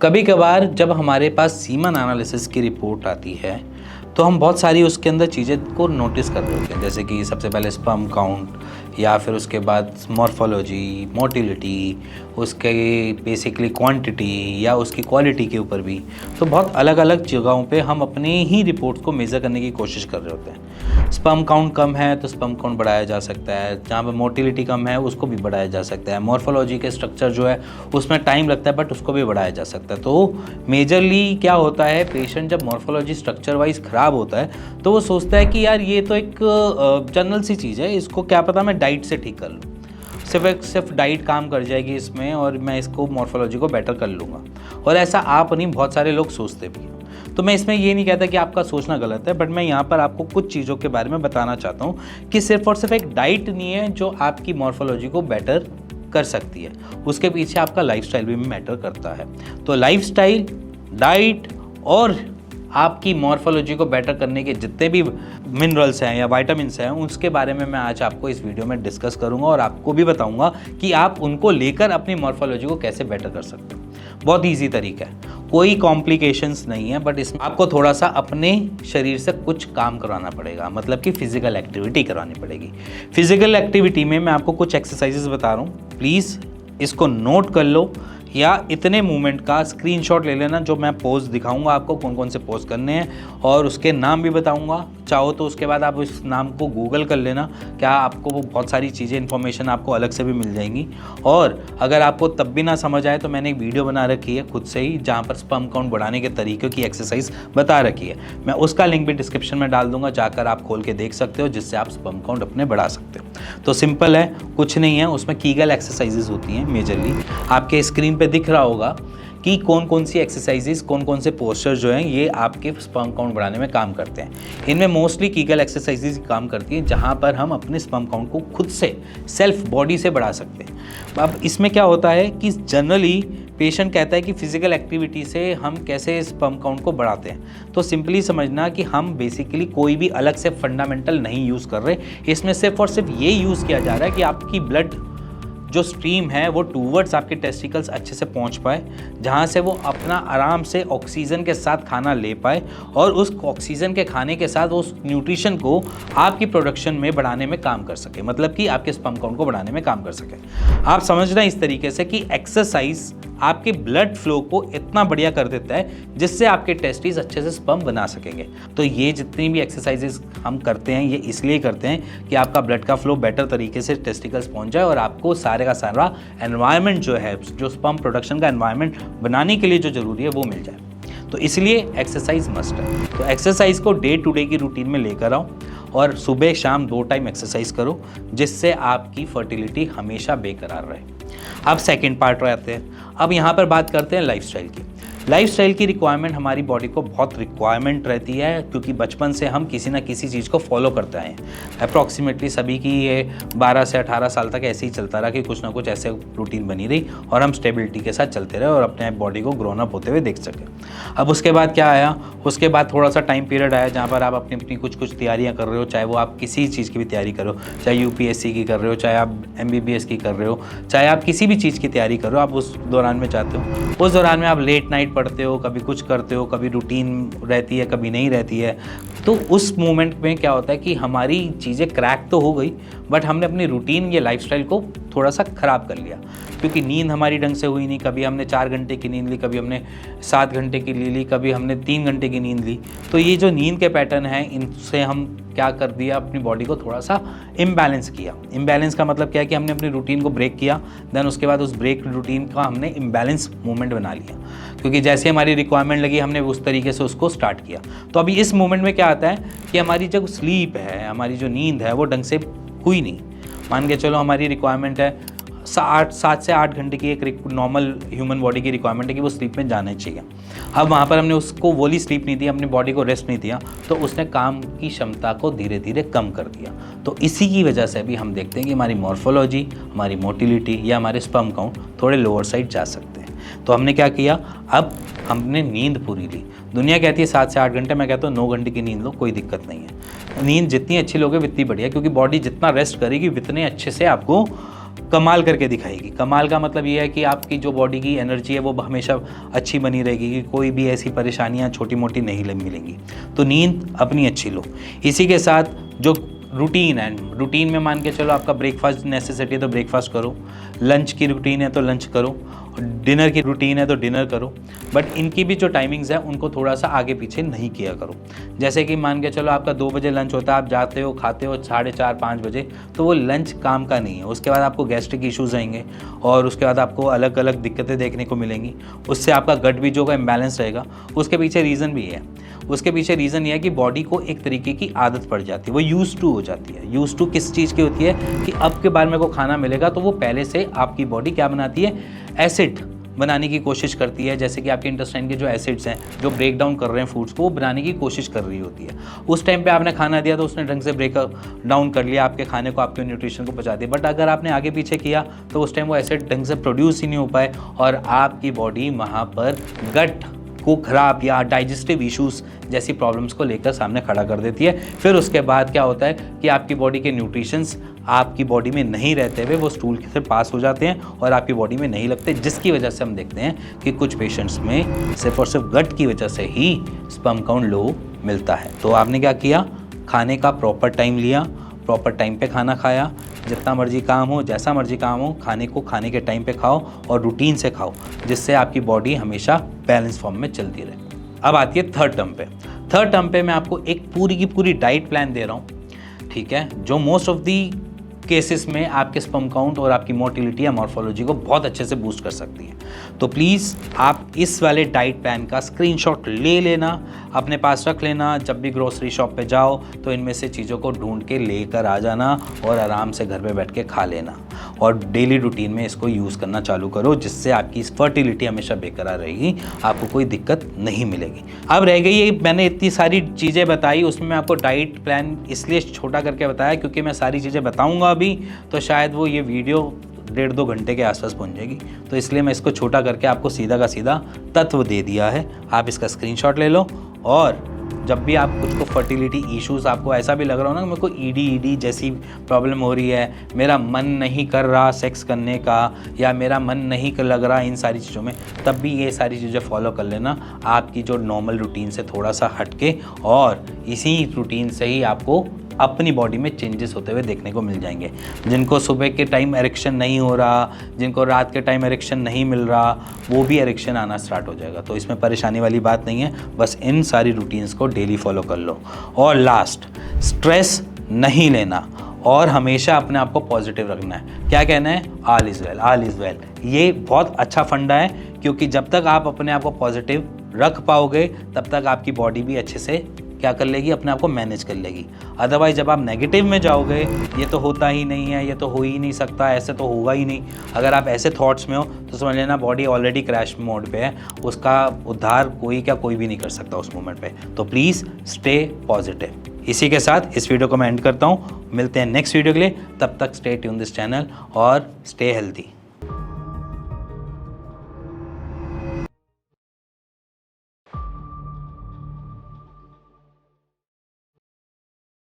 कभी कभार जब हमारे पास सीमन एनालिसिस की रिपोर्ट आती है तो हम बहुत सारी उसके अंदर चीज़ें को नोटिस कर रहे होते हैं, जैसे कि सबसे पहले स्पर्म काउंट या फिर उसके बाद मॉर्फोलॉजी, मोटिलिटी, उसके बेसिकली क्वांटिटी या उसकी क्वालिटी के ऊपर भी। तो बहुत अलग अलग जगहों पे हम अपने ही रिपोर्ट्स को मेज़र करने की कोशिश कर रहे होते हैं। स्पर्म काउंट कम है तो स्पर्म काउंट बढ़ाया जा सकता है, जहाँ पर मोटिलिटी कम है उसको भी बढ़ाया जा सकता है, मॉर्फोलॉजी के स्ट्रक्चर जो है उसमें टाइम लगता है बट उसको भी बढ़ाया जा सकता है। तो मेजरली क्या होता है, पेशेंट जब मॉर्फोलॉजी स्ट्रक्चर वाइज ख़राब होता है तो वो सोचता है कि यार ये तो एक जनरल सी चीज़ है, इसको क्या पता मैं डाइट से ठीक कर लूँ, सिर्फ डाइट काम कर जाएगी इसमें और मैं इसको मॉर्फोलॉजी को बेटर कर लूँगा। और ऐसा आप नहीं, बहुत सारे लोग सोचते भी हैं। तो मैं इसमें ये नहीं कहता कि आपका सोचना गलत है, बट मैं यहाँ पर आपको कुछ चीज़ों के बारे में बताना चाहता हूँ कि सिर्फ और सिर्फ एक डाइट नहीं है जो आपकी मॉर्फोलॉजी को बेटर कर सकती है, उसके पीछे आपका लाइफस्टाइल भी मैटर करता है। तो लाइफस्टाइल, डाइट और आपकी मॉर्फोलॉजी को बेटर करने के जितने भी मिनरल्स हैं या विटामिन्स हैं उसके बारे में मैं आज आपको इस वीडियो में डिस्कस करूंगा और आपको भी बताऊंगा कि आप उनको लेकर अपनी मॉर्फोलॉजी को कैसे बेटर कर सकते हो। बहुत ईजी तरीका है, कोई कॉम्प्लिकेशंस नहीं है, बट इसमें आपको थोड़ा सा अपने शरीर से कुछ काम करवाना पड़ेगा, मतलब कि फिजिकल एक्टिविटी करवानी पड़ेगी। फिजिकल एक्टिविटी में मैं आपको कुछ एक्सरसाइजेस बता रहा हूँ, प्लीज़ इसको नोट कर लो या इतने मूवमेंट का स्क्रीनशॉट ले लेना। जो मैं पोज दिखाऊंगा आपको कौन कौन से पोज करने हैं और उसके नाम भी बताऊंगा, चाहो तो उसके बाद आप उस नाम को गूगल कर लेना, क्या आपको वो बहुत सारी चीज़ें इन्फॉर्मेशन आपको अलग से भी मिल जाएंगी। और अगर आपको तब भी ना समझ आए तो मैंने एक वीडियो बना रखी है खुद से ही जहाँ पर स्पर्म काउंट बढ़ाने के तरीक़ों की एक्सरसाइज बता रखी है, मैं उसका लिंक भी डिस्क्रिप्शन में डाल दूंगा, जाकर आप खोल के देख सकते हो, जिससे आप स्पर्म काउंट अपने बढ़ा सकते हो। तो सिंपल है, कुछ नहीं है, उसमें कीगल एक्सरसाइजेज होती हैं मेजरली। आपके स्क्रीन पे दिख रहा होगा कि कौन कौन सी एक्सरसाइजेज, कौन कौन से पोस्चर जो हैं ये आपके स्पर्म काउंट बढ़ाने में काम करते हैं। इनमें मोस्टली कीगल एक्सरसाइजेज काम करती हैं जहाँ पर हम अपने स्पर्म काउंट को खुद से सेल्फ बॉडी से बढ़ा सकते हैं। अब इसमें क्या होता है कि जनरली पेशेंट कहता है कि फिजिकल एक्टिविटी से हम कैसे स्पर्म काउंट को बढ़ाते हैं। तो सिंपली समझना कि हम बेसिकली कोई भी अलग से फंडामेंटल नहीं यूज़ कर रहे, इसमें सिर्फ और सिर्फ ये यूज़ किया जा रहा है कि आपकी ब्लड जो स्ट्रीम है वो टूवर्ड्स आपके टेस्टिकल्स अच्छे से पहुंच पाए, जहां से वो अपना आराम से ऑक्सीजन के साथ खाना ले पाए और उस ऑक्सीजन के खाने के साथ उस न्यूट्रिशन को आपकी प्रोडक्शन में बढ़ाने में काम कर सके, मतलब कि आपके स्पर्म काउंट को बढ़ाने में काम कर सके। आप समझ रहे हैं इस तरीके से कि एक्सरसाइज आपके ब्लड फ्लो को इतना बढ़िया कर देता है जिससे आपके टेस्टिस अच्छे से स्पर्म बना सकेंगे। तो ये जितनी भी एक्सरसाइजेस हम करते हैं ये इसलिए करते हैं कि आपका ब्लड का फ्लो बेटर तरीके से टेस्टिकल्स पहुंच जाए और आपको सारे का सारा एनवायरनमेंट जो है, जो स्पर्म प्रोडक्शन का एनवायरनमेंट बनाने के लिए जो ज़रूरी है वो मिल जाए। तो इसलिए एक्सरसाइज मस्ट है। तो एक्सरसाइज को डे टू डे की रूटीन में लेकर आओ और सुबह शाम 2 टाइम एक्सरसाइज करो, जिससे आपकी फर्टिलिटी हमेशा बेकरार रहे। अब सेकंड पार्ट रहते हैं, अब यहाँ पर बात करते हैं लाइफस्टाइल की। लाइफस्टाइल की रिक्वायरमेंट हमारी बॉडी को बहुत रिक्वायरमेंट रहती है, क्योंकि बचपन से हम किसी ना किसी चीज़ को फॉलो करते आए हैं। अप्रॉक्सीमेटली सभी की ये 12 से 18 साल तक ऐसे ही चलता रहा कि कुछ ना कुछ ऐसे रूटीन बनी रही और हम स्टेबिलिटी के साथ चलते रहे और अपने बॉडी को ग्रोन अप होते हुए देख सकें। अब उसके बाद क्या आया, उसके बाद थोड़ा सा टाइम पीरियड आया जहाँ पर आप अपनी अपनी कुछ तैयारियाँ कर रहे हो, चाहे वो आप किसी चीज़ की भी तैयारी करो, चाहे UPSC की कर रहे हो, चाहे आप MBBS की कर रहे हो, चाहे आप किसी भी चीज़ की तैयारी कर रहे हो, आप उस दौरान में चाहते हो, उस दौरान में आप लेट नाइट पढ़ते हो, कभी कुछ करते हो, कभी रूटीन रहती है, कभी नहीं रहती है। तो उस मोमेंट में क्या होता है कि हमारी चीज़ें क्रैक तो हो गई, बट हमने अपनी रूटीन या लाइफस्टाइल को थोड़ा सा ख़राब कर लिया, क्योंकि नींद हमारी ढंग से हुई नहीं। कभी हमने 4 घंटे की नींद ली, कभी हमने 7 घंटे की ली, कभी हमने 3 घंटे की नींद ली। तो ये जो नींद के पैटर्न हैं, इनसे हम क्या कर दिया, अपनी बॉडी को थोड़ा सा इम्बैलेंस किया। इम्बैलेंस का मतलब क्या है कि हमने अपनी रूटीन को ब्रेक किया, देन उसके बाद उस ब्रेक रूटीन का हमने इम्बैलेंस मूवमेंट बना लिया, क्योंकि जैसे हमारी रिक्वायरमेंट लगी हमने उस तरीके से उसको स्टार्ट किया। तो अभी इस मोमेंट में क्या आता है कि हमारी जो स्लीप है, हमारी जो नींद है वो ढंग से हुई नहीं। मान के चलो हमारी रिक्वायरमेंट है 7 से 8 घंटे की, एक नॉर्मल ह्यूमन बॉडी की रिक्वायरमेंट है कि वो स्लीप में जाना चाहिए। अब वहाँ पर हमने उसको वोली स्लीप नहीं दी, अपनी बॉडी को रेस्ट नहीं दिया, तो उसने काम की क्षमता को धीरे धीरे कम कर दिया। तो इसी की वजह से भी हम देखते हैं कि हमारी मॉर्फोलॉजी, हमारी मोटिलिटी या हमारे स्पर्म काउंट थोड़े लोअर साइड जा सकते हैं। तो हमने क्या किया, अब हमने नींद पूरी ली। दुनिया कहती है 7 से 8 घंटे, मैं कहता हूँ 9 घंटे की नींद लो, कोई दिक्कत नहीं है। नींद जितनी अच्छी लोगे उतनी बढ़िया, क्योंकि बॉडी जितना रेस्ट करेगी उतने अच्छे से आपको कमाल करके दिखाएगी। कमाल का मतलब ये है कि आपकी जो बॉडी की एनर्जी है वो हमेशा अच्छी बनी रहेगी, कि कोई भी ऐसी परेशानियां छोटी मोटी नहीं मिलेंगी। तो नींद अपनी अच्छी लो। इसी के साथ जो रूटीन है, रूटीन में मान के चलो आपका ब्रेकफास्ट नेसेसिटी है तो ब्रेकफास्ट करो, लंच की रूटीन है तो लंच करो, डिनर की रूटीन है तो डिनर करो, बट इनकी भी जो टाइमिंग्स है उनको थोड़ा सा आगे पीछे नहीं किया करो। जैसे कि मान के चलो आपका 2 बजे लंच होता है, आप जाते हो खाते हो 4:30-5 बजे, तो वो लंच काम का नहीं है। उसके बाद आपको गैस्ट्रिक इश्यूज़ आएंगे और उसके बाद आपको अलग अलग दिक्कतें देखने को मिलेंगी। उससे आपका गट भी जो है इम्बैलेंस रहेगा। उसके पीछे रीज़न भी है, उसके पीछे रीज़न ये है कि बॉडी को एक तरीके की आदत पड़ जाती है, वो यूज़ टू हो जाती है। यूज़ टू किस चीज़ की होती है कि अब के बार मेरे को खाना मिलेगा, तो वो पहले से आपकी बॉडी क्या बनाती है, एसिड बनाने की कोशिश करती है। जैसे कि आपके इंटेस्टाइन के जो एसिड्स हैं जो ब्रेक डाउन कर रहे हैं फूड्स को, वो बनाने की कोशिश कर रही होती है। उस टाइम पे आपने खाना दिया तो उसने ढंग से ब्रेक डाउन कर लिया आपके खाने को, आपके न्यूट्रिशन को पहुंचा दिया। बट अगर आपने आगे पीछे किया तो उस टाइम वो एसिड ढंग से प्रोड्यूस ही नहीं हो पाए और आपकी बॉडी वहाँ पर गट को खराब या डाइजेस्टिव इश्यूज़ जैसी प्रॉब्लम्स को लेकर सामने खड़ा कर देती है। फिर उसके बाद क्या होता है कि आपकी बॉडी के न्यूट्रिशंस आपकी बॉडी में नहीं रहते हुए वो स्टूल से पास हो जाते हैं और आपकी बॉडी में नहीं लगते, जिसकी वजह से हम देखते हैं कि कुछ पेशेंट्स में सिर्फ और सिर्फ गट की वजह से ही स्पर्म काउंट लो मिलता है। तो आपने क्या किया, खाने का प्रॉपर टाइम लिया, प्रॉपर टाइम पे खाना खाया। जितना मर्जी काम हो, जैसा मर्जी काम हो, खाने को खाने के टाइम पे खाओ और रूटीन से खाओ, जिससे आपकी बॉडी हमेशा बैलेंस फॉर्म में चलती रहे। अब आती है थर्ड टर्म पे। थर्ड टर्म पे मैं आपको एक पूरी की पूरी डाइट प्लान दे रहा हूँ, ठीक है, जो मोस्ट ऑफ दी केसेस में आपके स्पर्म काउंट और आपकी मोटिलिटी या मॉर्फोलॉजी को बहुत अच्छे से बूस्ट कर सकती है। तो प्लीज़ आप इस वाले डाइट प्लान का स्क्रीनशॉट ले लेना, अपने पास रख लेना। जब भी ग्रोसरी शॉप पे जाओ तो इनमें से चीज़ों को ढूंढ के लेकर आ जाना और आराम से घर पे बैठ के खा लेना और डेली रूटीन में इसको यूज़ करना चालू करो, जिससे आपकी फर्टिलिटी हमेशा बेकरार रहेगी, आपको कोई दिक्कत नहीं मिलेगी। अब रह गई ये, मैंने इतनी सारी चीज़ें बताई, उसमें मैं आपको डाइट प्लान इसलिए छोटा करके बताया क्योंकि मैं सारी चीज़ें बताऊँगा अभी तो शायद वो ये वीडियो 1.5-2 घंटे के आसपास पहुंच जाएगी, तो इसलिए मैं इसको छोटा करके आपको सीधा का सीधा तत्व दे दिया है। आप इसका स्क्रीनशॉट ले लो और जब भी आप कुछ को फर्टिलिटी इश्यूज़, आपको ऐसा भी लग रहा हो ना कि मेरे को ईडी जैसी प्रॉब्लम हो रही है, मेरा मन नहीं कर रहा सेक्स करने का या मेरा मन नहीं लग रहा इन सारी चीज़ों में, तब भी ये सारी चीज़ें फॉलो कर लेना आपकी जो नॉर्मल रूटीन से थोड़ा सा हटके, और इसी रूटीन से ही आपको अपनी बॉडी में चेंजेस होते हुए देखने को मिल जाएंगे। जिनको सुबह के टाइम एरेक्शन नहीं हो रहा, जिनको रात के टाइम एरेक्शन नहीं मिल रहा, वो भी एरेक्शन आना स्टार्ट हो जाएगा। तो इसमें परेशानी वाली बात नहीं है, बस इन सारी रूटीन्स को डेली फॉलो कर लो। और लास्ट, स्ट्रेस नहीं लेना और हमेशा अपने आप को पॉजिटिव रखना है। क्या कहना है, all is well, all is well. ये बहुत अच्छा फंडा है, क्योंकि जब तक आप अपने आप को पॉजिटिव रख पाओगे तब तक आपकी बॉडी भी अच्छे से क्या कर लेगी, अपने आप को मैनेज कर लेगी। अदरवाइज जब आप नेगेटिव में जाओगे, ये तो होता ही नहीं है, ये तो हो ही नहीं सकता, ऐसे तो होगा ही नहीं, अगर आप ऐसे थॉट्स में हो तो समझ लेना बॉडी ऑलरेडी क्रैश मोड पे है, उसका उद्धार कोई भी नहीं कर सकता उस मोमेंट पे। तो प्लीज़ स्टे पॉजिटिव। इसी के साथ इस वीडियो को मैं एंड करता हूँ। मिलते हैं नेक्स्ट वीडियो के लिए, तब तक स्टे ट्यून दिस चैनल और स्टे हेल्दी।